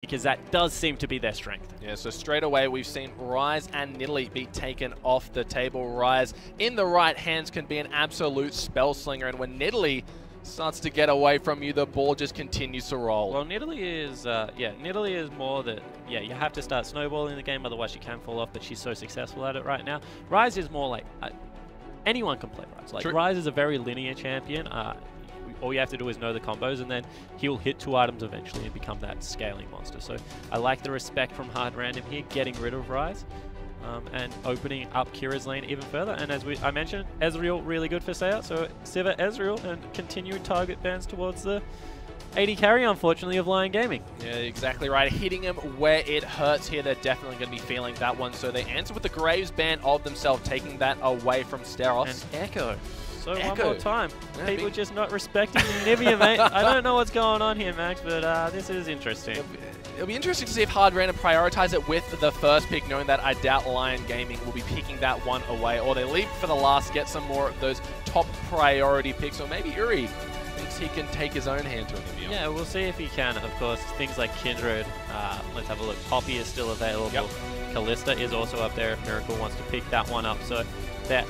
because that does seem to be their strength. Yeah, so straight away we've seen Rise and Nidalee be taken off the table. Rise in the right hands can be an absolute spell slinger, and when Nidalee starts to get away from you, the ball just continues to roll. Well, Nidalee is, Nidalee is more that, you have to start snowballing the game, otherwise you can fall off, but she's so successful at it right now. Rise is more like, anyone can play Rise. Like, Rise is a very linear champion. All you have to do is know the combos, and then he'll hit 2 items eventually and become that scaling monster. So I like the respect from Hard Random here, getting rid of Rise. And opening up Kira's lane even further. And as I mentioned, Ezreal really good for Saya. So Sivir Ezreal and continued target bans towards the AD carry, unfortunately, of Lyon Gaming. Yeah, exactly right. Hitting him where it hurts here. They're definitely going to be feeling that one. So they answer with the Graves ban of themselves, taking that away from Steros. And Echo. So Echo. One more time. Yeah, people just not respecting Nivea, mate. I don't know what's going on here, Max, but this is interesting. It'll be interesting to see if Hard Random prioritize it with the first pick, knowing that I doubt Lyon Gaming will be picking that one away, or they leave for the last, get some more of those top priority picks, or maybe Uri thinks he can take his own hand to Nivea. Yeah, we'll see if he can. Of course, things like Kindred. Let's have a look. Poppy is still available. Yep. Callista is also up there if Miracle wants to pick that one up. So that.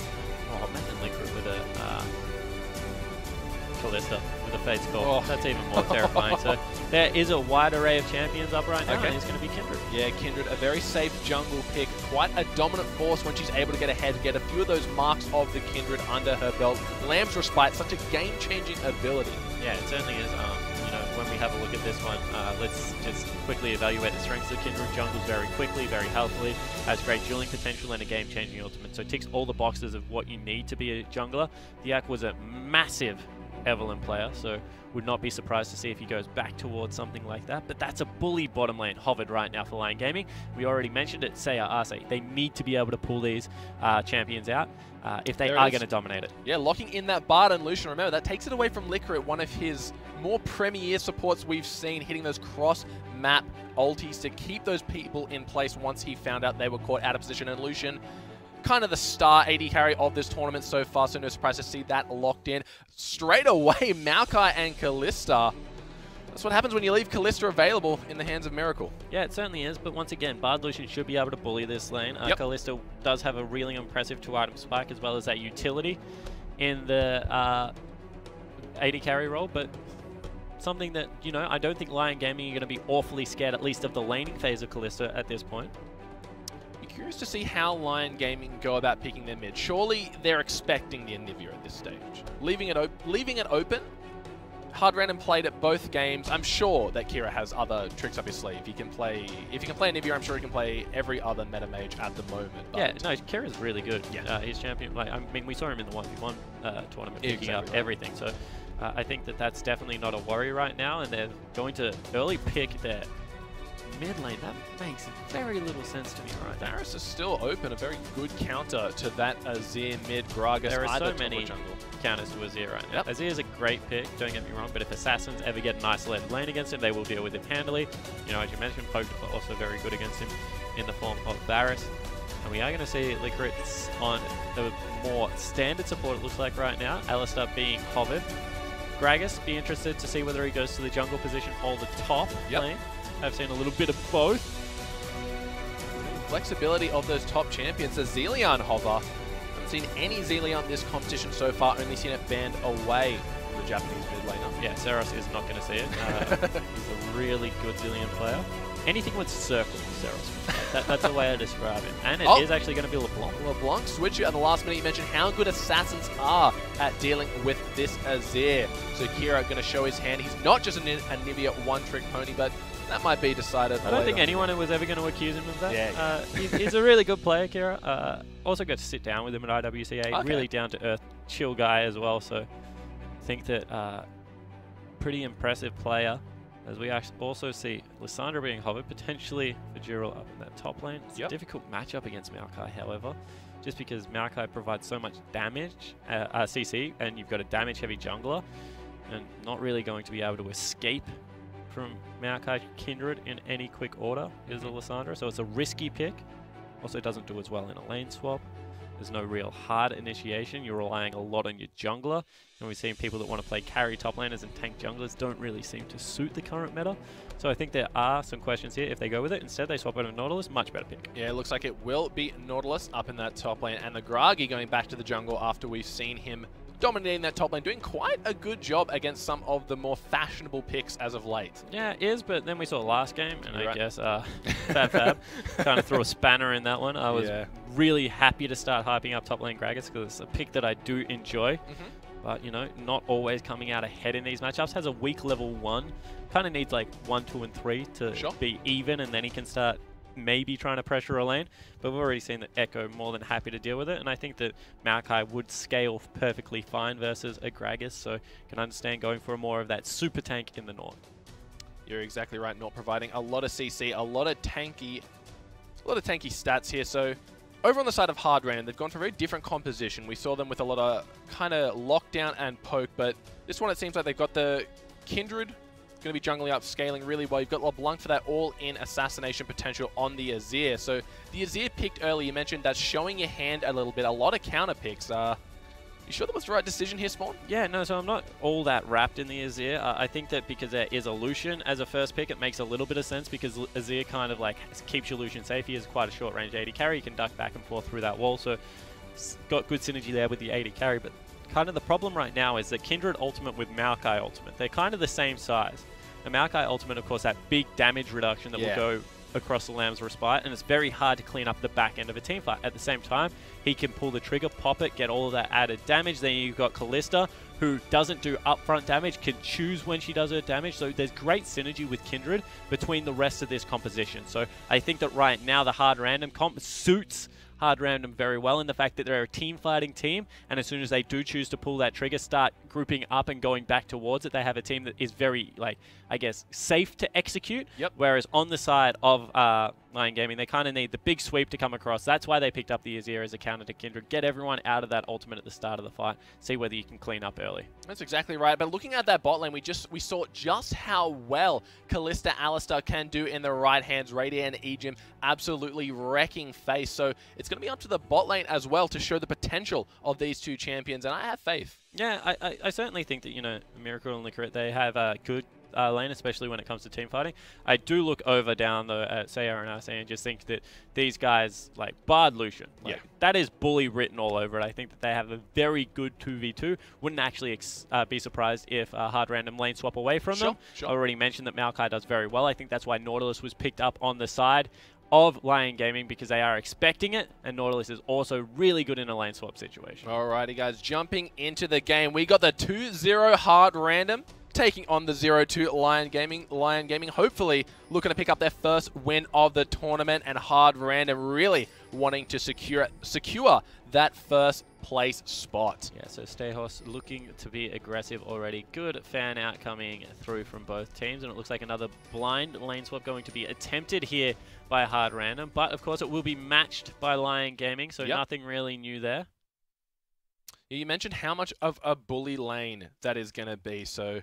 Oh, imagine Liquid with a Callista with a Fate's Call. Oh. That's even more terrifying. So there is a wide array of champions up right now, and it's going to be Kindred. Yeah, Kindred, a very safe jungle pick. Quite a dominant force when she's able to get ahead, get a few of those marks of the Kindred under her belt. Lamb's Respite, such a game-changing ability. Yeah, it certainly is. When we have a look at this one, let's just quickly evaluate the strengths of Kindred. Jungles very quickly, very healthily, has great dueling potential and a game-changing ultimate. So it ticks all the boxes of what you need to be a jungler. Diak was a massive Evelyn player, so would not be surprised to see if he goes back towards something like that. But that's a bully bottom lane hovered right now for Lyon Gaming. We already mentioned it, Saya Arce. They need to be able to pull these champions out if they are going to dominate it. Yeah, locking in that Bard and Lucian. Remember, that takes it away from Liquor at one of his more premier supports we've seen, hitting those cross-map ultis to keep those people in place once he found out they were caught out of position. And Lucian, kind of the star AD carry of this tournament so far, so no surprise to see that locked in. Straight away, Maokai and Callista. That's what happens when you leave Callista available in the hands of Miracle. Yeah, it certainly is, but once again, Bard Lucian should be able to bully this lane. Callista does have a really impressive 2-item spike, as well as that utility in the AD carry role, but something that, I don't think Lyon Gaming are going to be awfully scared, at least of the laning phase of Callista at this point. Curious to see how Lyon Gaming go about picking their mid. Surely they're expecting the Anivia at this stage. Leaving it open. Hard Random played at both games. I'm sure that Kira has other tricks up his sleeve. If he can play Anivia, I'm sure he can play every other meta mage at the moment. Yeah, no, Kira's really good. Yeah. He's champion. Like, I mean, we saw him in the 1v1 tournament picking up everything. So I think that that's definitely not a worry right now, and they're going to early pick their mid lane. That makes very little sense to me right now. Varus is still open, a very good counter to that Azir mid Gragas. There are so many counters to Azir right now. Azir is a great pick, don't get me wrong, but if Assassins ever get an isolated lane against him, they will deal with him handily. As you mentioned, Poke also very good against him in the form of Varus. And we are going to see Licorice on the more standard support, it looks like right now. Alistar being hovered. Gragas, be interested to see whether he goes to the jungle position or the top lane. I've seen a little bit of both. Flexibility of those top champions. The Zillion hover. Haven't seen any Zillion this competition so far. Only seen it banned away from the Japanese mid laner. Yeah, Seros is not going to see it. He's a really good Zillion player. Anything with circles, Seros. That's the way I describe it. And it is actually going to be LeBlanc. LeBlanc switch at the last minute. You mentioned how good Assassins are at dealing with this Azir. So Kira going to show his hand. He's not just a Anivia one-trick pony, but that might be decided I don't think anyone was ever going to accuse him of that. Yeah. He's a really good player, Kira. Also got to sit down with him at IWCI. Really down-to-earth, chill guy as well. So I think that pretty impressive player. As we also see Lissandra being hovered, potentially Fajiro up in that top lane. It's a difficult matchup against Maokai, however, just because Maokai provides so much damage, CC, and you've got a damage-heavy jungler, and not really going to be able to escape from Maokai Kindred in any quick order is a Lissandra, so it's a risky pick. Also doesn't do as well in a lane swap. There's no real hard initiation. You're relying a lot on your jungler. And we've seen people that want to play carry top laners and tank junglers don't really seem to suit the current meta. So I think there are some questions here if they go with it. Instead, they swap over to Nautilus. Much better pick. Yeah, it looks like it will be Nautilus up in that top lane. And the Gragi going back to the jungle after we've seen him dominating that top lane, doing quite a good job against some of the more fashionable picks as of late. Yeah, it is, but then we saw last game, and I guess Fab kind of threw a spanner in that one. I was really happy to start hyping up top lane Gragas because it's a pick that I do enjoy. But, you know, not always coming out ahead in these matchups. Has a weak level 1. Kind of needs like 1, 2, and 3 to be even, and then he can start maybe trying to pressure a lane, but we've already seen that Echo more than happy to deal with it, and I think that Maokai would scale perfectly fine versus a Gragas, so can understand going for more of that super tank in the north. You're exactly right, not providing a lot of CC, a lot of tanky stats here. So over on the side of Hard Random, they've gone for a very different composition. We saw them with a lot of kind of lockdown and poke, but this one it seems like they've got the Kindred going to be jungling up, scaling really well. You've got LeBlanc for that all-in assassination potential on the Azir. So the Azir picked early, you mentioned that's showing your hand a little bit. A lot of counter picks. You sure that was the right decision here, Spawn? Yeah, no, so I'm not all that wrapped in the Azir. I think that because there is a Lucian as a first pick, it makes a little bit of sense because Azir kind of like keeps your Lucian safe. He has quite a short range 80 carry. You can duck back and forth through that wall, so it's got good synergy there with the 80 carry. But kind of the problem right now is that Kindred ultimate with Maokai ultimate, they're kind of the same size. The Maokai ultimate, of course, that big damage reduction that will go across the Lamb's Respite, and it's very hard to clean up the back end of a team fight. At the same time, he can pull the trigger, pop it, get all of that added damage. Then you've got Kalista, who doesn't do upfront damage, can choose when she does her damage. So there's great synergy with Kindred between the rest of this composition. So I think that right now the Hard Random comp suits Hard Random very well in the fact that they're a team fighting team, and as soon as they do choose to pull that trigger, start grouping up and going back towards it, they have a team that is very, like, I guess, safe to execute. Whereas on the side of Lyon Gaming, they kind of need the big sweep to come across. That's why they picked up the Azir as a counter to Kindred. Get everyone out of that ultimate at the start of the fight. See whether you can clean up early. That's exactly right. But looking at that bot lane, we saw just how well Kalista Alistar can do in the right hands. Radiant and Ejim absolutely wrecking face. So it's going to be up to the bot lane as well to show the potential of these two champions, and I have faith. Yeah, I certainly think that, you know, Miracle and Liquor, they have a good lane, especially when it comes to team fighting. I do look over down though at Sayar and RC and just think that these guys, like Bard Lucian, like, that is bully written all over it. I think that they have a very good 2v2. Wouldn't actually be surprised if Hard Random lane swap away from them. I already mentioned that Maokai does very well. I think that's why Nautilus was picked up on the side of Lyon Gaming, because they are expecting it, and Nautilus is also really good in a lane swap situation. Alrighty guys, jumping into the game. We got the 2-0 Hard Random taking on the 0-2 Lyon Gaming. Lyon Gaming hopefully looking to pick up their first win of the tournament, and Hard Random really wanting to secure that first place spot. Yeah, so Stehos looking to be aggressive already. Good fan out coming through from both teams, and it looks like another blind lane swap going to be attempted here by Hard Random, but of course it will be matched by Lyon Gaming, so nothing really new there. You mentioned how much of a bully lane that is going to be, so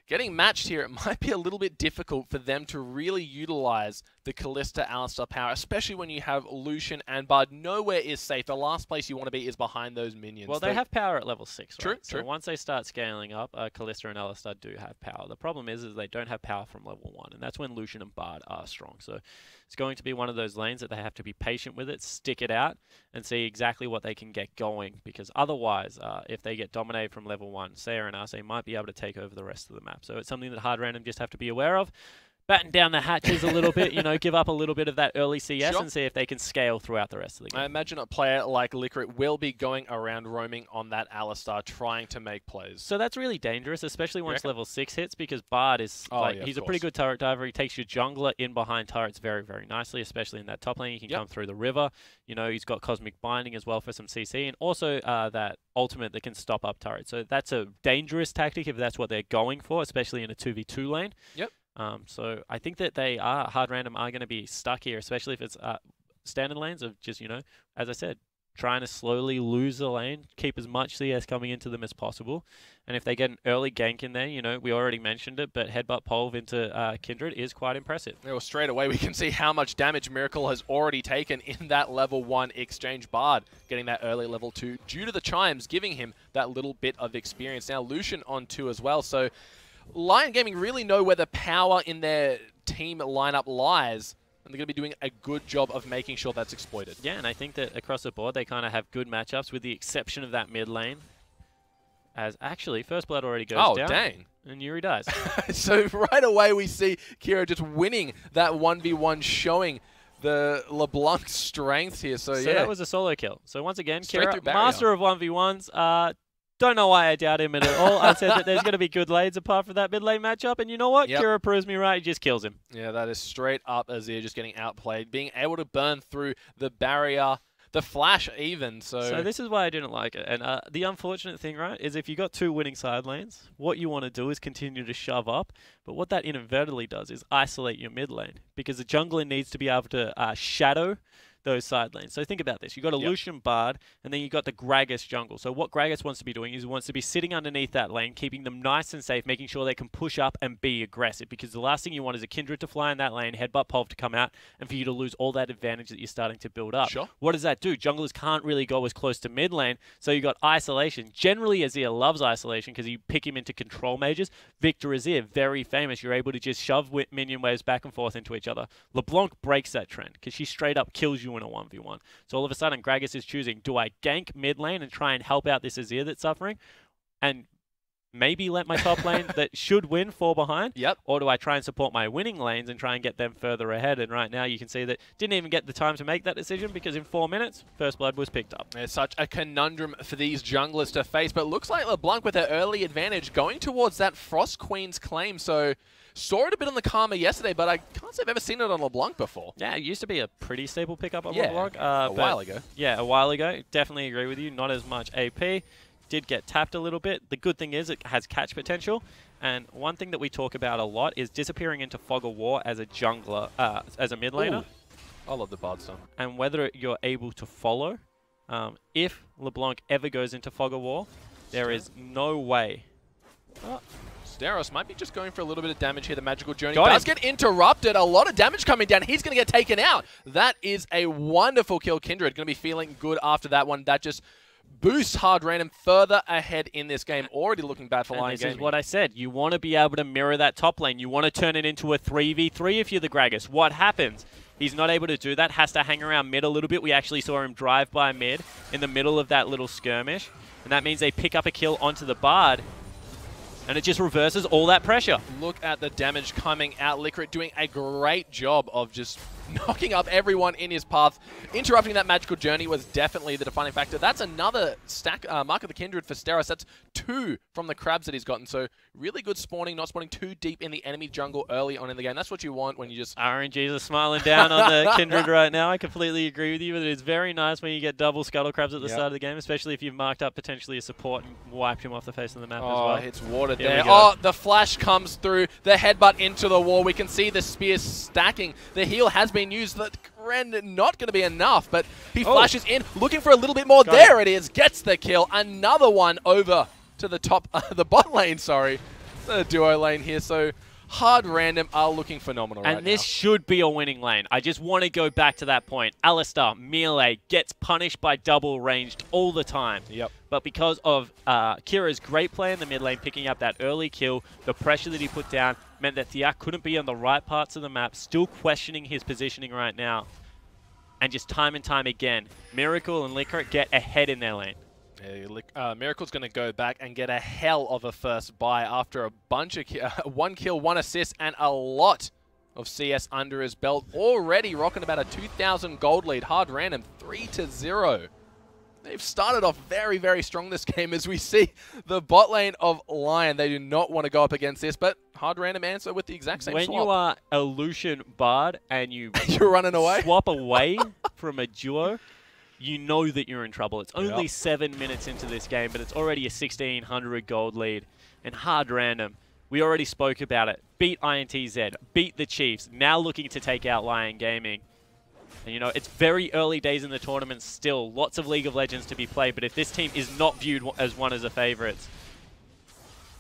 getting matched here, it might be a little bit difficult for them to really utilize the Kalista Alistar power, especially when you have Lucian and Bard. Nowhere is safe. The last place you want to be is behind those minions. Well, they have power at level 6, right? True. So once they start scaling up, Kalista and Alistar do have power. The problem is they don't have power from level 1, and that's when Lucian and Bard are strong. So it's going to be one of those lanes that they have to be patient with it, stick it out, and see exactly what they can get going, because otherwise, if they get dominated from level 1, Sayar and RC might be able to take over the rest of the map. So it's something that Hard Random just have to be aware of. Batten down the hatches a little bit, you know, give up a little bit of that early CS and see if they can scale throughout the rest of the game. I imagine a player like Liquor will be going around roaming on that Alistar, trying to make plays. So that's really dangerous, especially once level 6 hits, because Bard is, he's a pretty good turret diver. He takes your jungler in behind turrets very, very nicely, especially in that top lane. He can come through the river. You know, he's got Cosmic Binding as well for some CC, and also that ultimate that can stop up turrets. So that's a dangerous tactic if that's what they're going for, especially in a 2v2 lane. So I think that Hard Random are going to be stuck here, especially if it's standard lanes of just, you know, as I said, trying to slowly lose the lane, keep as much CS coming into them as possible. And if they get an early gank in there, you know, we already mentioned it, but headbutt Polv into Kindred is quite impressive. Well, straight away we can see how much damage Miracle has already taken in that level 1 exchange. Bard getting that early level 2 due to the chimes, giving him that little bit of experience. Now Lucian on 2 as well, so Lyon Gaming really know where the power in their team lineup lies, and they're going to be doing a good job of making sure that's exploited. Yeah, and I think that across the board they kind of have good matchups with the exception of that mid lane. As actually, First Blood already goes down. Oh, dang. And Yuri dies. So right away we see Kira just winning that 1v1, showing the LeBlanc strength here. So yeah, that was a solo kill. So once again, Kira, master of 1v1s. Don't know why I doubt him at all. I said that there's going to be good lanes apart from that mid lane matchup, and you know what? Kira proves me right. He just kills him. Yeah, that is straight up Azir just getting outplayed, being able to burn through the barrier, the flash even. So this is why I didn't like it. And the unfortunate thing, right, is if you got 2 winning side lanes, what you want to do is continue to shove up. But what that inadvertently does is isolate your mid lane, because the jungler needs to be able to shadow those side lanes. So think about this. You've got a Lucian Bard, and then you've got the Gragas jungle. So what Gragas wants to be doing is he wants to be sitting underneath that lane, keeping them nice and safe, making sure they can push up and be aggressive. Because the last thing you want is a Kindred to fly in that lane, headbutt Polv to come out, and for you to lose all that advantage that you're starting to build up. Sure. What does that do? Junglers can't really go as close to mid lane, so you got isolation. Generally, Azir loves isolation because you pick him into control mages. Victor Azir, very famous. You're able to just shove minion waves back and forth into each other. LeBlanc breaks that trend because she straight up kills you in a 1v1. So all of a sudden, Gragas is choosing, do I gank mid lane and try and help out this Azir that's suffering? And maybe let my top lane that should win fall behind? Yep. Or do I try and support my winning lanes and try and get them further ahead? And right now you can see that didn't even get the time to make that decision because in 4 minutes, First Blood was picked up. It's such a conundrum for these junglers to face, but it looks like LeBlanc with their early advantage going towards that Frost Queen's claim. So saw it a bit on the Karma yesterday, but I can't say I've ever seen it on LeBlanc before. Yeah, it used to be a pretty stable pickup on LeBlanc. A while ago. Yeah, a while ago. Definitely agree with you. Not as much AP. Did get tapped a little bit. The good thing is it has catch potential. And one thing that we talk about a lot is disappearing into Fog of War as a jungler, as a mid laner. Ooh. I love the Bard stuff. And whether you're able to follow. If LeBlanc ever goes into Fog of War, there is no way. Steros might be just going for a little bit of damage here. The magical journey does get interrupted. A lot of damage coming down. He's going to get taken out. That is a wonderful kill. Kindred going to be feeling good after that one. That just boosts Hard Random further ahead in this game. Already looking bad for Lyon Gaming. This is what I said. You want to be able to mirror that top lane. You want to turn it into a 3v3 if you're the Gragas. What happens? He's not able to do that. Has to hang around mid a little bit. We actually saw him drive by mid in the middle of that little skirmish. And that means they pick up a kill onto the Bard. And it just reverses all that pressure. Look at the damage coming out. Licorice doing a great job of just knocking up everyone in his path. Interrupting that magical journey was definitely the defining factor. That's another stack Mark of the Kindred for Steros. That's 2 from the crabs that he's gotten. So really good spawning, not spawning too deep in the enemy jungle early on in the game. That's what you want when you just... RNGs are smiling down on the Kindred right now. I completely agree with you. But it's very nice when you get double scuttle crabs at the start of the game, especially if you've marked up potentially a support and wiped him off the face of the map as well. Oh, it's watered there. Oh, the flash comes through. The headbutt into the wall. We can see the spear stacking. The heal has been used. That not going to be enough, but he flashes in, looking for a little bit more. There it is. Gets the kill. Another one over to the top, the bot lane, sorry. The duo lane here. So Hard Random are looking phenomenal right now. And this should be a winning lane. I just want to go back to that point. Alistar, melee, gets punished by double ranged all the time. Yep. But because of Kira's great play in the mid lane, picking up that early kill, the pressure that he put down meant that Thiak couldn't be on the right parts of the map, still questioning his positioning right now. And just time and time again, Miracle and Licorice get ahead in their lane. Yeah, Miracle's going to go back and get a hell of a first buy after a bunch of 1 kill, 1 assist, and a lot of CS under his belt. Already rocking about a 2,000 gold lead. Hard Random 3-0. They've started off very, very strong this game as we see the bot lane of Lyon. They do not want to go up against this, but Hard Random answer with the exact same swap. When you are a Lucian Bard and you you're running away, swap away from a duo, you know that you're in trouble. It's only 7 minutes into this game, but it's already a 1,600 gold lead. And Hard Random, we already spoke about it. Beat INTZ, beat the Chiefs, now looking to take out Lyon Gaming. And, you know, it's very early days in the tournament still. Lots of League of Legends to be played, but if this team is not viewed as one of the favorites,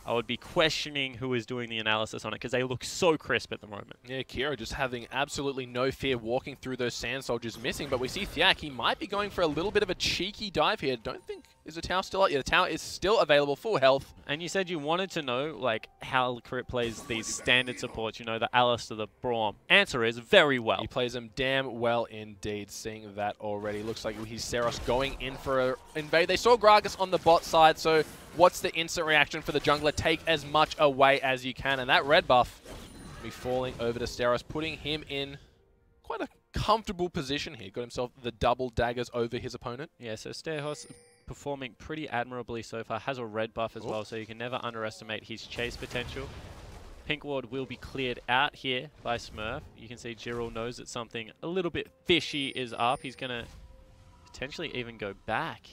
I would be questioning who is doing the analysis on it because they look so crisp at the moment. Yeah, Kira just having absolutely no fear walking through those Sand Soldiers missing, but we see Thiak, he might be going for a little bit of a cheeky dive here. Don't think, is the tower still out? Yeah, the tower is still available, full health. And you said you wanted to know, like, how Crit plays these standard supports, you know, the Alistair, the Braum. Answer is very well. He plays them damn well indeed, seeing that already. Looks like he's Seros going in for an invade. They saw Gragas on the bot side, so what's the instant reaction for the jungler? Take as much away as you can, and that red buff will be falling over to Steros, putting him in quite a comfortable position here. Got himself the double daggers over his opponent. Yeah, so Steros performing pretty admirably so far, has a red buff as well, so you can never underestimate his chase potential. Pink ward will be cleared out here by Smurf. You can see Jirul knows that something a little bit fishy is up. He's going to potentially even go back.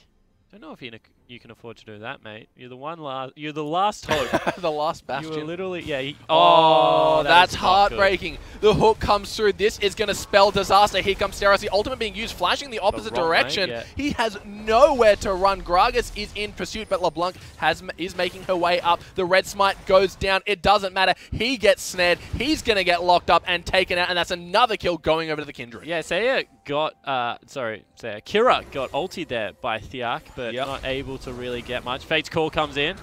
Don't know if you can afford to do that, mate. You're the last hope. The last bastion. You were literally, yeah. Oh, that's heartbreaking. The hook comes through. This is going to spell disaster. Here comes Steros. The ultimate being used, flashing the opposite direction. Yeah. He has nowhere to run. Gragas is in pursuit, but LeBlanc is making her way up. The red smite goes down. It doesn't matter. He gets snared. He's going to get locked up and taken out, and that's another kill going over to the Kindred. Yeah, Kira got ulted there by Thiak, but not able to really get much. Fate's Call comes in.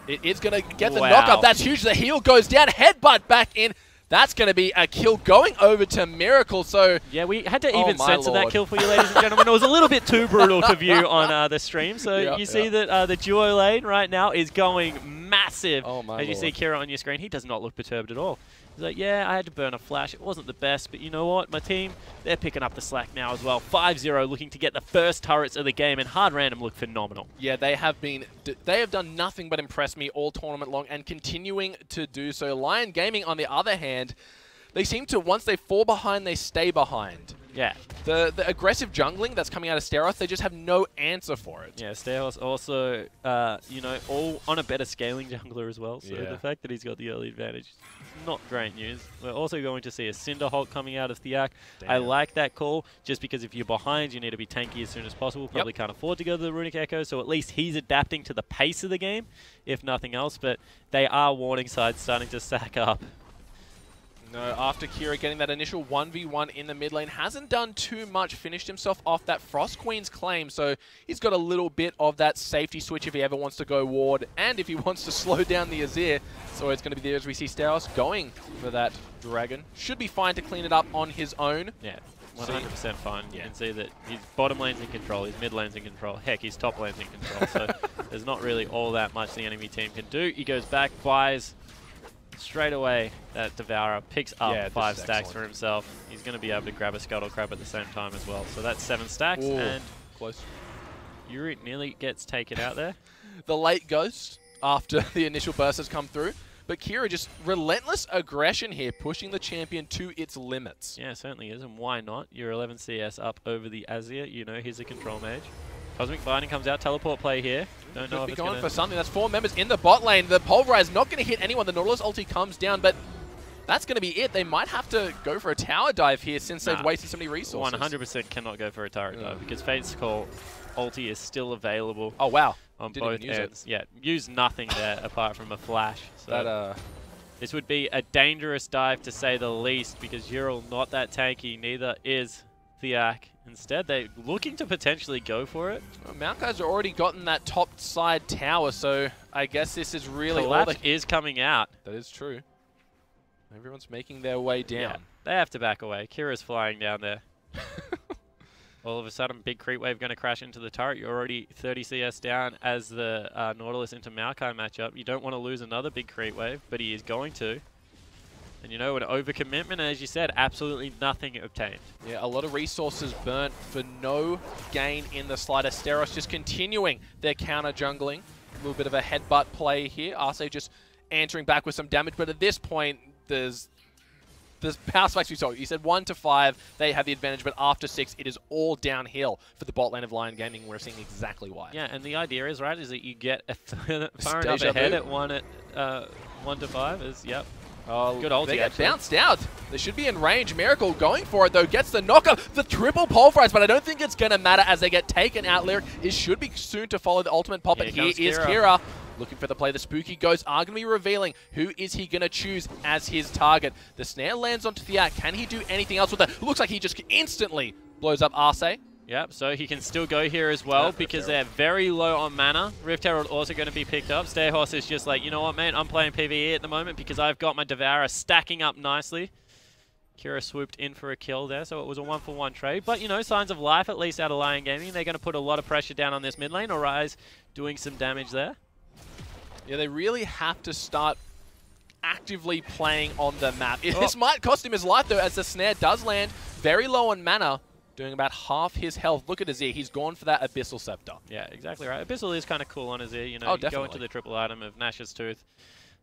It is going to get the knock-up. That's huge. The heal goes down. Headbutt back in. That's going to be a kill going over to Miracle. So yeah, we had to even censor that kill for you, ladies and gentlemen. It was a little bit too brutal to view on the stream. So you see that the duo lane right now is going massive. As you see Kira on your screen, he does not look perturbed at all. He's like, yeah, I had to burn a flash. It wasn't the best, but you know what? My team, they're picking up the slack now as well. 5-0 looking to get the first turrets of the game, and Hard Random look phenomenal. Yeah, they have done nothing but impress me all tournament long and continuing to do so. Lyon Gaming, on the other hand, they seem to, once they fall behind, they stay behind. Yeah. The aggressive jungling that's coming out of Steros, they just have no answer for it. Yeah, Steros also, you know, all on a better scaling jungler as well. So the fact that he's got the early advantage is not great news. We're also going to see a Cinder Hulk coming out of Thiak. Damn. I like that call, just because if you're behind, you need to be tanky as soon as possible. Probably can't afford to go to the Runic Echo, so at least he's adapting to the pace of the game, if nothing else. But they are warning sides starting to stack up. No, after Kira getting that initial 1v1 in the mid lane, hasn't done too much, finished himself off that Frost Queen's claim, so he's got a little bit of that safety switch if he ever wants to go ward, and if he wants to slow down the Azir. So it's going to be there as we see Steros going for that Dragon. Should be fine to clean it up on his own. Yeah, 100% fine. You can see that his bottom lane's in control, his mid lane's in control, heck, his top lane's in control, so there's not really all that much the enemy team can do. He goes back, buys straight away. That Devourer picks up 5 stacks for himself. He's going to be able to grab a Scuttle Crab at the same time as well. So that's 7 stacks. Ooh, and close. Yuri nearly gets taken out there. The late ghost after the initial burst has come through. But Kira just relentless aggression here, pushing the champion to its limits. Yeah, it certainly is. And why not? You're 11 CS up over the Azir. You know he's a control mage. Cosmic Binding comes out, teleport play here. Don't know if it's going for something. That's 4 members in the bot lane. The Pulverize not going to hit anyone. The Nautilus ulti comes down, but that's going to be it. They might have to go for a tower dive here since they've wasted so many resources. 100% cannot go for a turret dive because Fate's Call ulti is still available. Oh, wow. On both ends. Yeah, use nothing there apart from a flash. So this would be a dangerous dive to say the least because Jirul not that tanky, neither is Thiak. Instead, they're looking to potentially go for it. Well, Maokai's already gotten that top side tower, so I guess this is really Collapse is coming out. That is true. Everyone's making their way down. Yeah, they have to back away. Kira's flying down there. All of a sudden, big creep wave going to crash into the turret. You're already 30 CS down as the Nautilus into Maokai matchup. You don't want to lose another big creep wave, but he is going to. And you know, an overcommitment, and as you said, absolutely nothing obtained. Yeah, a lot of resources burnt for no gain in the slightest. Steros just continuing their counter jungling. A little bit of a headbutt play here. Arce just answering back with some damage, but at this point, there's power spikes we saw. You said 1 to 5, they have the advantage, but after 6, it is all downhill for the bot lane of Lyon Gaming. We're seeing exactly why. Yeah, and the idea is, right, is that you get far enough ahead at 1 to 5 is, Oh, good ulti, they get actually. bounced out. They should be in range. Miracle going for it, though. Gets the knockup. The triple pulverize, but I don't think it's going to matter as they get taken out. Lyric should be soon to follow the ultimate pop, but here is Kira. Looking for the play. The spooky ghosts are going to be revealing who is he going to choose as his target. The snare lands onto Thiak. Can he do anything else with it? Looks like he just instantly blows up Arce. Yep, so he can still go here as well because they're very low on mana. Rift Herald also going to be picked up. Stayhorse is just like, you know what, man, I'm playing PvE at the moment because I've got my Devourer stacking up nicely. Kira swooped in for a kill there, so it was a 1-for-1 trade. But, you know, signs of life, at least out of Lyon Gaming. They're going to put a lot of pressure down on this mid lane. Arise doing some damage there. Yeah, they really have to start actively playing on the map. This might cost him his life, though, as the snare does land very low on mana. Doing about half his health. Look at Azir. He's gone for that Abyssal Scepter. Yeah, exactly right. Abyssal is kind of cool on Azir. You know, you go into the triple item of Nash's Tooth,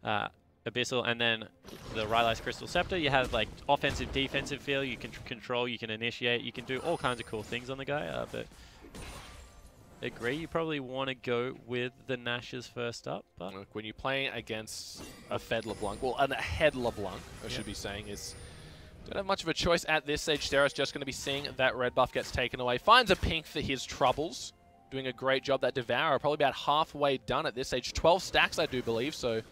Abyssal, and then the Rylai's Crystal Scepter. You have like offensive, defensive feel. You can control. You can initiate. You can do all kinds of cool things on the guy. But agree, you probably want to go with the Nash's first up. But look, when you're playing against a Fed LeBlanc, well, a head LeBlanc, I should be saying, is. Don't have much of a choice at this stage. Steros just going to be seeing that red buff gets taken away. Finds a pink for his troubles. Doing a great job. That Devourer probably about halfway done at this stage. 12 stacks, I do believe, so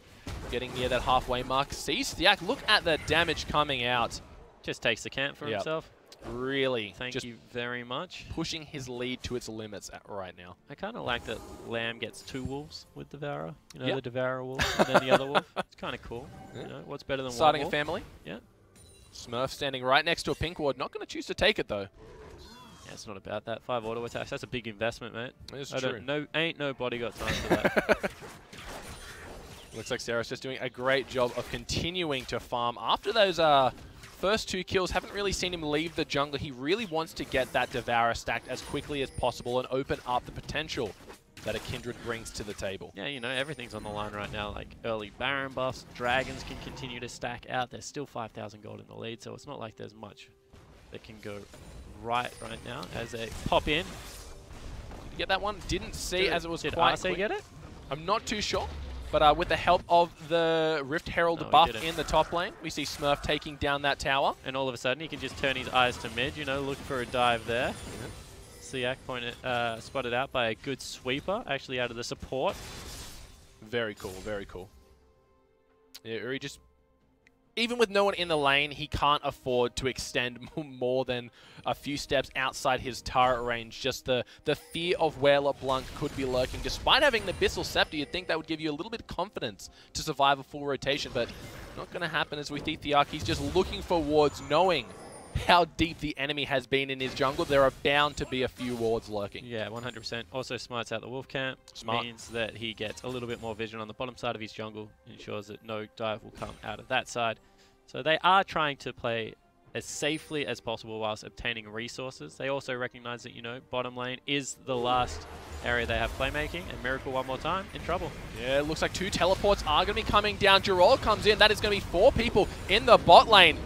getting near that halfway mark. Sees Thiak. Look at the damage coming out. Just takes the camp for himself. Really. Thank you very much. Pushing his lead to its limits right now. I kind of like that Lamb gets 2 wolves with Devourer. You know, the Devourer wolf and then the other wolf. It's kind of cool. You know, what's better than starting one wolf? a family? Yeah. Smurf standing right next to a pink ward. Not going to choose to take it, though. Yeah, it's not about that. 5 auto attacks. That's a big investment, mate. It's true. Ain't nobody got time for that. Looks like Sarah's just doing a great job of continuing to farm. After those first 2 kills, haven't really seen him leave the jungle. He really wants to get that Devourer stacked as quickly as possible and open up the potential that a Kindred brings to the table. Yeah, you know, everything's on the line right now. Like early Baron buffs, dragons can continue to stack out. There's still 5,000 gold in the lead, so it's not like there's much that can go right now as they pop in. Did you get that one? Didn't see as it was quite quick. Did Arce get it? I'm not too sure. But with the help of the Rift Herald buff in the top lane, we see Smurf taking down that tower. And all of a sudden, he can just turn his eyes to mid, you know, look for a dive there. Siak spotted out by a good sweeper, actually out of the support. Very cool, very cool. Yeah, Uri just, even with no one in the lane, he can't afford to extend more than a few steps outside his turret range. Just the fear of where LeBlanc could be lurking. Despite having the Abyssal Scepter, you'd think that would give you a little bit of confidence to survive a full rotation, but not going to happen as we see Thiak. He's just looking for wards, knowing how deep the enemy has been in his jungle. There are bound to be a few wards lurking. Yeah, 100%. Also smarts out the wolf camp. Smart. Means that he gets a little bit more vision on the bottom side of his jungle. Ensures that no dive will come out of that side. So they are trying to play as safely as possible whilst obtaining resources. They also recognize that, you know, bottom lane is the last area they have playmaking, and Miracle one more time in trouble. Yeah, it looks like 2 teleports are going to be coming down. Gerald comes in. That is going to be 4 people in the bot lane.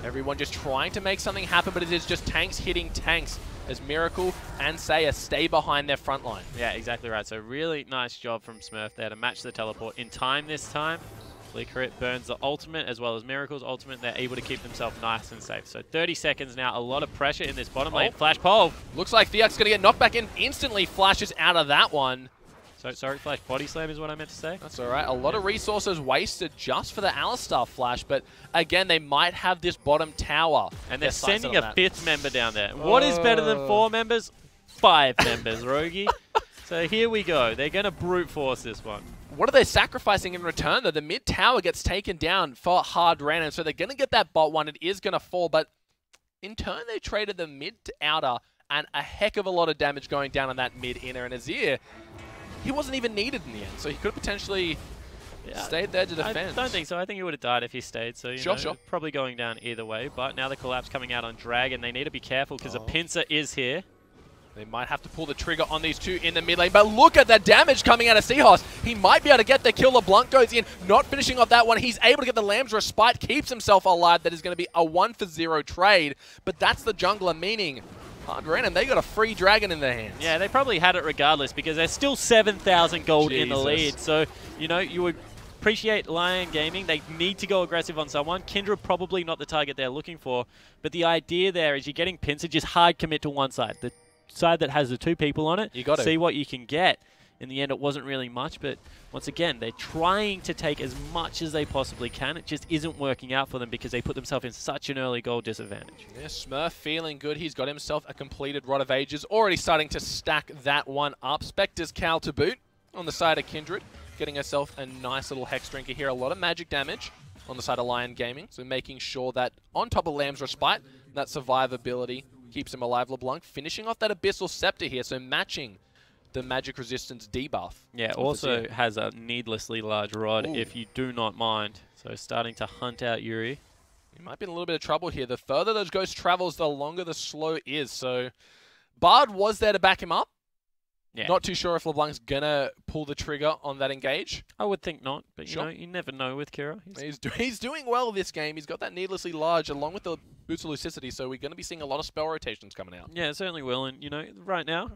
Everyone just trying to make something happen, but it is just tanks hitting tanks as Miracle and Saya stay behind their front line. Yeah, exactly right. So really nice job from Smurf there to match the teleport in time this time. Flicker burns the ultimate as well as Miracle's ultimate. They're able to keep themselves nice and safe. So 30 seconds now. A lot of pressure in this bottom lane. Flash pole. Looks like Thiak's going to get knocked back in. Instantly flashes out of that one. So, sorry, Flash body slam is what I meant to say. That's all right. A lot of resources wasted just for the Alistar Flash, but again, they might have this bottom tower. And they're sending a 5th member down there. What is better than 4 members? 5 members, Rogi. So here we go. They're going to brute force this one. What are they sacrificing in return, though? The mid tower gets taken down for hard random, so they're going to get that bot one. It is going to fall, but in turn, they traded the mid to outer and a heck of a lot of damage going down on that mid inner. And Azir, he wasn't even needed in the end, so he could have potentially stayed there to defend. I don't think so. I think he would have died if he stayed, so you know, probably going down either way. But now the collapse coming out on Dragon, they need to be careful because a pincer is here. They might have to pull the trigger on these 2 in the mid lane, but look at the damage coming out of Seahorse. He might be able to get the kill. LeBlanc goes in, not finishing off that one. He's able to get the Lamb's Respite, keeps himself alive. That is going to be a 1-for-0 trade, but that's the jungler, meaning hard random. They got a free dragon in their hands. Yeah, they probably had it regardless because there's still 7,000 gold in the lead. So, you know, you would appreciate Lyon Gaming. They need to go aggressive on someone. Kindred probably not the target they're looking for, but the idea there is you're getting pinned, so just hard commit to one side. The side that has the 2 people on it, you got to see what you can get. In the end, it wasn't really much, but once again, they're trying to take as much as they possibly can. It just isn't working out for them because they put themselves in such an early goal disadvantage. Yeah, Smurf feeling good. He's got himself a completed Rod of Ages, already starting to stack that one up. Spectre's Cal to boot on the side of Kindred, getting herself a nice little Hex Drinker here. A lot of magic damage on the side of Lyon Gaming, so making sure that on top of Lamb's Respite, that survivability keeps him alive. LeBlanc finishing off that Abyssal Scepter here, so matching the magic resistance debuff. Yeah, also has a needlessly large rod, if you do not mind. So starting to hunt out Yuri. He might be in a little bit of trouble here. The further those ghosts travels, the longer the slow is. So Bard was there to back him up. Yeah. Not too sure if LeBlanc's going to pull the trigger on that engage. I would think not, but you know, you never know with Kira. He's doing well this game. He's got that needlessly large along with the Boots of Lucidity, so we're going to be seeing a lot of spell rotations coming out. Yeah, it certainly will. And, you know, right now,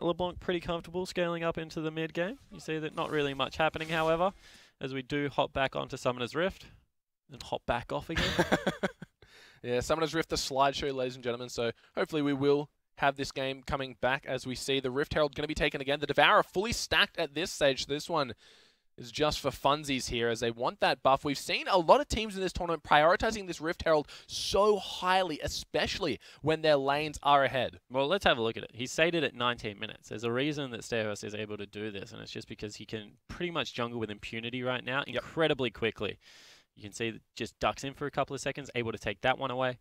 LeBlanc pretty comfortable scaling up into the mid game. You see that not really much happening, however, as we do hop back onto Summoner's Rift and hop back off again. Yeah, Summoner's Rift, the slideshow, ladies and gentlemen, so hopefully we will have this game coming back as we see the Rift Herald going to be taken again. The Devourer fully stacked at this stage. This one is just for funsies here as they want that buff. We've seen a lot of teams in this tournament prioritizing this Rift Herald so highly, especially when their lanes are ahead. Well, let's have a look at it. He's sated at 19 minutes. There's a reason that Steros is able to do this, and it's just because he can pretty much jungle with impunity right now incredibly quickly. You can see that just ducks in for a couple of seconds, able to take that one away.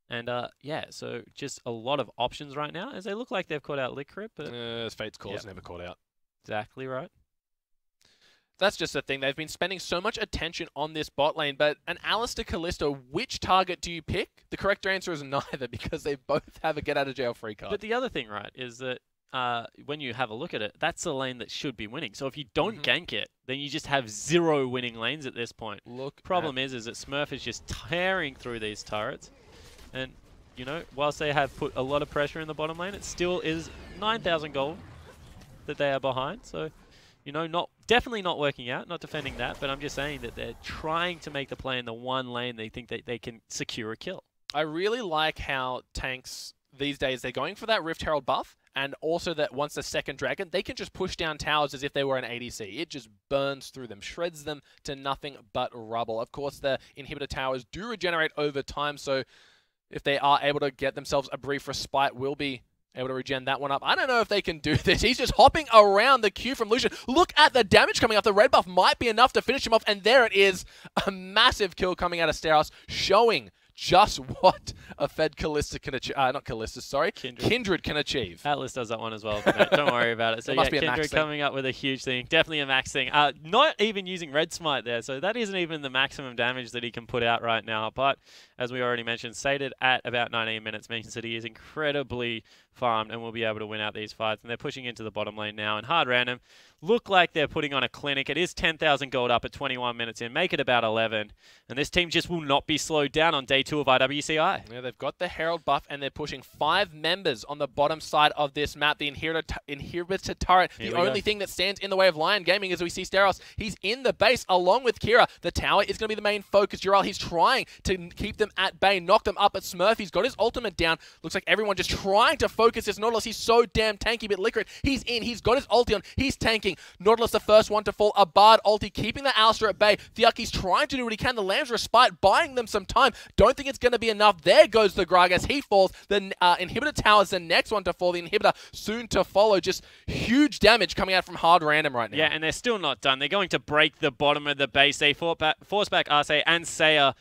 And, yeah, so just a lot of options right now, as they look like they've caught out Lickrip. But Fate's Cause never caught out. Exactly right. That's just the thing. They've been spending so much attention on this bot lane, but an Alistair Callisto, which target do you pick? The correct answer is neither, because they both have a get-out-of-jail-free card. But the other thing, right, is that when you have a look at it, that's the lane that should be winning. So if you don't gank it, then you just have 0 winning lanes at this point. Problem is that Smurf is just tearing through these turrets. And, you know, whilst they have put a lot of pressure in the bottom lane, it still is 9,000 gold that they are behind. So, you know, definitely not working out, not defending that, but I'm just saying that they're trying to make the play in the one lane they think that they can secure a kill. I really like how tanks these days, they're going for that Rift Herald buff, and also that once the second dragon, they can just push down towers as if they were an ADC. It just burns through them, shreds them to nothing but rubble. Of course, the inhibitor towers do regenerate over time, so if they are able to get themselves a brief respite, we'll be able to regen that one up. I don't know if they can do this. He's just hopping around the Q from Lucian. Look at the damage coming up. The red buff might be enough to finish him off, and there it is. A massive kill coming out of Steros, showing just what a Fed Callista can achieve. Not Callista, sorry. Kindred can achieve. Atlas does that one as well, but no, don't worry about it. So yeah, Kindred coming up with a huge thing. Definitely a max thing. Not even using Red Smite there, so that isn't even the maximum damage that he can put out right now. But as we already mentioned, sated at about 19 minutes means that he is incredibly farmed and will be able to win out these fights. And they're pushing into the bottom lane now. And hard random look like they're putting on a clinic. It is 10,000 gold up at 21 minutes in. Make it about 11. And this team just will not be slowed down on day 2 of IWCI. Yeah, they've got the Herald buff and they're pushing 5 members on the bottom side of this map. The inhibitor turret. The only thing that stands in the way of Lyon Gaming is we see Steros. He's in the base along with Kira. The tower is going to be the main focus. Jural, he's trying to keep them at bay, knock them up at Smurf. He's got his ultimate down. Looks like everyone just trying to focus this Nautilus. He's so damn tanky, but Licorice, he's in. He's got his ulti on. He's tanking. Nautilus the first one to fall. A Bard ulti, keeping the Alistair at bay. Thiaki's trying to do what he can. The Lamb's Respite, buying them some time. Don't think it's going to be enough. There goes the Gragas. He falls. The inhibitor tower is the next one to fall. The inhibitor soon to follow. Just huge damage coming out from hard random right now. Yeah, and they're still not done. They're going to break the bottom of the base. They force back Arce and Saya,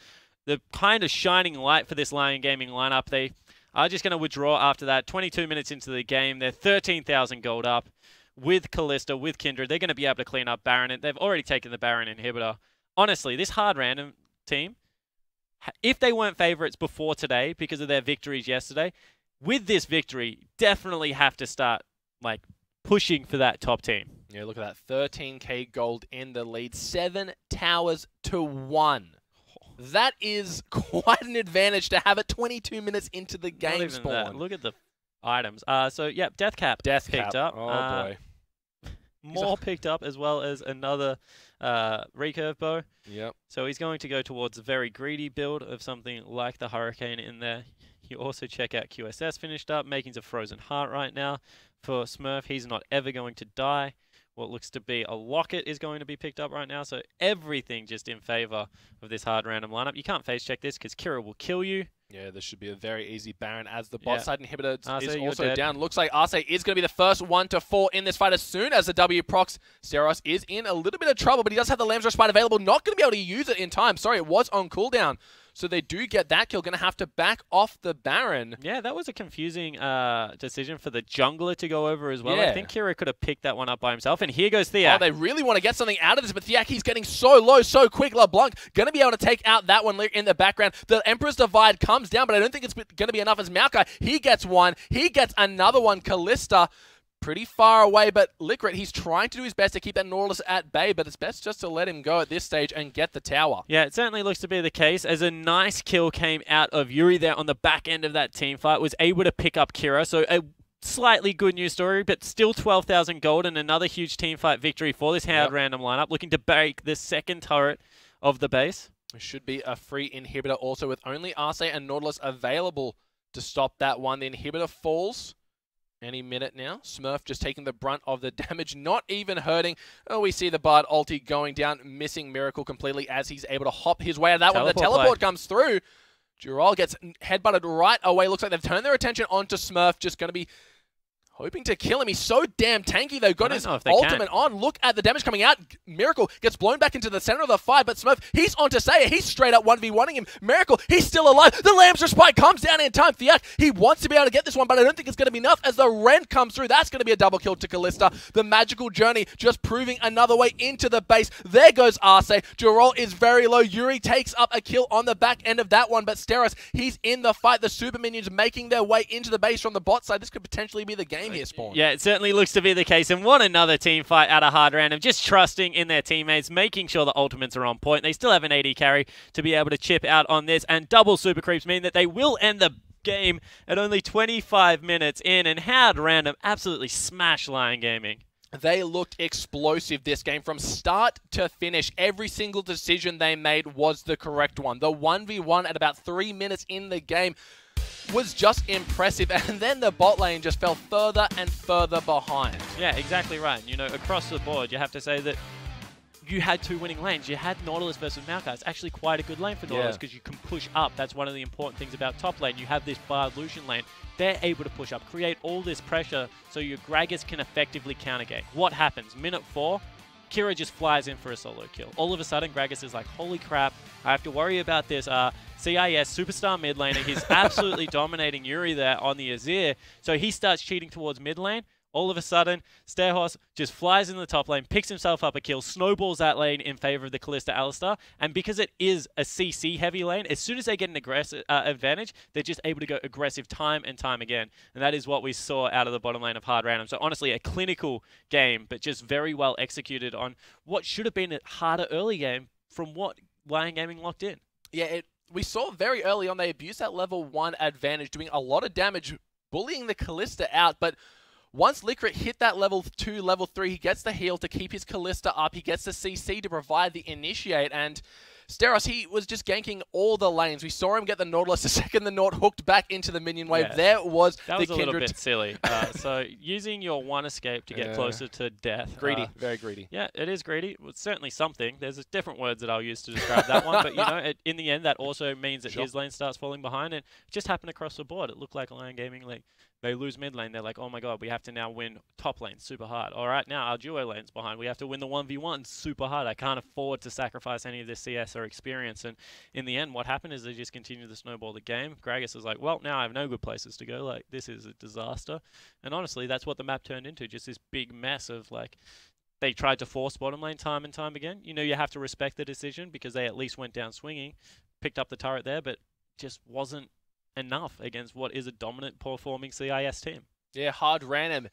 the kind of shining light for this Lyon Gaming lineup. They are just going to withdraw after that. 22 minutes into the game. They're 13,000 gold up with Callista, with Kindred. They're going to be able to clean up Baron. They've already taken the Baron inhibitor. Honestly, this hard random team, if they weren't favorites before today because of their victories yesterday, with this victory, definitely have to start like pushing for that top team. Yeah, look at that. 13k gold in the lead. 7 towers to 1. That is quite an advantage to have it 22 minutes into the game spawn. Look at the items. So, yeah, Death Cap picked up. Oh, boy. more picked up, as well as another recurve bow. Yep. So he's going to go towards a very greedy build of something like the Hurricane in there. You also check out QSS finished up, making a Frozen Heart right now. For Smurf, he's not ever going to die. What looks to be a Locket is going to be picked up right now. So everything just in favor of this hard random lineup. You can't face check this because Kira will kill you. Yeah, this should be a very easy Baron as the bot side inhibitor is you're also dead. down. Looks like Arce is going to be the first one to fall in this fight as soon as the W procs. Steros is in a little bit of trouble, but he does have the Lamb's Respite available. Not going to be able to use it in time. Sorry, it was on cooldown. So they do get that kill. Going to have to back off the Baron. Yeah, that was a confusing decision for the jungler to go over as well. Yeah. I think Kira could have picked that one up by himself. And here goes Theak. Oh, they really want to get something out of this, but Theak, he's getting so low, so quick. LeBlanc going to be able to take out that one in the background. The Emperor's Divide comes down, but I don't think it's going to be enough as Maokai. He gets one. He gets another one. Kalista pretty far away, but Licorice, he's trying to do his best to keep that Nautilus at bay, but it's best just to let him go at this stage and get the tower. Yeah, it certainly looks to be the case, as a nice kill came out of Yuri there on the back end of that team fight, was able to pick up Kira, so a slightly good news story, but still 12,000 gold and another huge team fight victory for this hard random lineup, looking to break the second turret of the base. It should be a free inhibitor also, with only Arce and Nautilus available to stop that one. The inhibitor falls any minute now. Smurf just taking the brunt of the damage, not even hurting. Oh, we see the Bard ulti going down, missing Miracle completely as he's able to hop his way out of that one. The teleport comes through. Dural gets headbutted right away. Looks like they've turned their attention onto Smurf. Just going to be hoping to kill him. He's so damn tanky. They've got his ultimate on. Look at the damage coming out. Miracle gets blown back into the center of the fight, but Smurf, he's onto Saya. He's straight up 1v1ing him. Miracle, he's still alive. The Lamb's Respite comes down in time. Theak, he wants to be able to get this one, but I don't think it's going to be enough as the Rend comes through. That's going to be a double kill to Kalista. The Magical Journey just proving another way into the base. There goes Arce. Dural is very low. Yuri takes up a kill on the back end of that one, but Steros, he's in the fight. The Super Minions making their way into the base from the bot side. This could potentially be the game here, Spawn. Yeah, it certainly looks to be the case. And what another team fight at a hard random. Just trusting in their teammates, making sure the ultimates are on point. They still have an AD carry to be able to chip out on this. And double super creeps mean that they will end the game at only 25 minutes in. And hard random absolutely smash Lyon Gaming. They looked explosive this game from start to finish. Every single decision they made was the correct one. The 1v1 at about 3 minutes in the game was just impressive, and then the bot lane just fell further and further behind. Yeah, exactly right. You know, across the board, you have to say that you had two winning lanes. You had Nautilus versus Maokai. It's actually quite a good lane for Nautilus because you can push up. That's one of the important things about top lane. You have this Bard Lucian lane. They're able to push up, create all this pressure so your Gragas can effectively countergate. What happens? Minute 4, Kira just flies in for a solo kill. All of a sudden, Gragas is like, holy crap, I have to worry about this CIS superstar mid laner. He's absolutely dominating Yuri there on the Azir. So he starts cheating towards mid lane. All of a sudden, Stairhorse just flies in the top lane, picks himself up a kill, snowballs that lane in favor of the Kalista Alistar. And because it is a CC heavy lane, as soon as they get an aggressive advantage, they're just able to go aggressive time and time again. And that is what we saw out of the bottom lane of hard random. So honestly, a clinical game, but just very well executed on what should have been a harder early game from what Lyon Gaming locked in. Yeah, we saw very early on they abused that level 1 advantage, doing a lot of damage, bullying the Kalista out, but once Licorice hit that level 2, level 3, he gets the heal to keep his Kalista up. He gets the CC to provide the initiate. And Steros, he was just ganking all the lanes. We saw him get the Nautilus the second the Naut hooked back into the minion wave. Yeah. There was that the was a little bit silly. So using your one escape to get closer to death. Greedy. Very greedy. Yeah, it is greedy. Well, it's certainly something. There's different words that I'll use to describe that one. But, you know, in the end, that also means that his lane starts falling behind. And it just happened across the board. It looked like Lyon Gaming, like, they lose mid lane. They're like, oh my god, we have to now win top lane super hard. All right, now our duo lane's behind. We have to win the 1v1 super hard. I can't afford to sacrifice any of this CS or experience. And in the end, what happened is they just continued to snowball the game. Gragas is like, well, now I have no good places to go. Like, this is a disaster. And honestly, that's what the map turned into. Just this big mess of, like, they tried to force bottom lane time and time again. You know, you have to respect the decision because they at least went down swinging, picked up the turret there, but just wasn't enough against what is a dominant performing CIS team. Yeah, hard random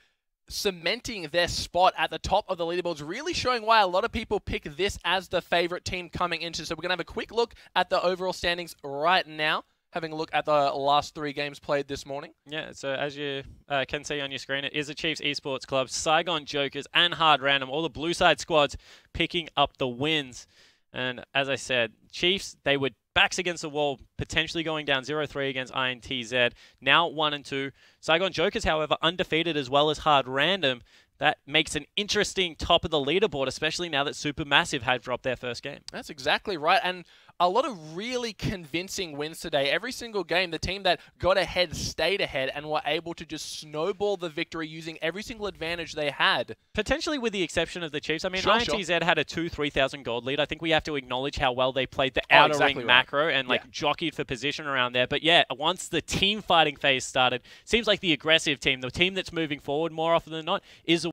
cementing their spot at the top of the leaderboards, really showing why a lot of people pick this as the favorite team coming into. So we're going to have a quick look at the overall standings right now. having a look at the last 3 games played this morning. Yeah, so as you can see on your screen, it is the Chiefs Esports Club, Saigon Jokers, and Hard Random, all the blue side squads picking up the wins. And as I said, Chiefs, they were backs against the wall, potentially going down 0-3 against INTZ, now 1-2. Saigon Jokers, however, undefeated as well as Hard Random. That makes an interesting top of the leaderboard, especially now that Supermassive had dropped their first game. That's exactly right. And a lot of really convincing wins today. Every single game, the team that got ahead stayed ahead and were able to just snowball the victory using every single advantage they had. Potentially with the exception of the Chiefs. I mean, Sure, INTZ had a 2,000-3,000 gold lead. I think we have to acknowledge how well they played the outer ring macro and jockeyed for position around there. But yeah, once the team fighting phase started, seems like the aggressive team, the team that's moving forward more often than not, is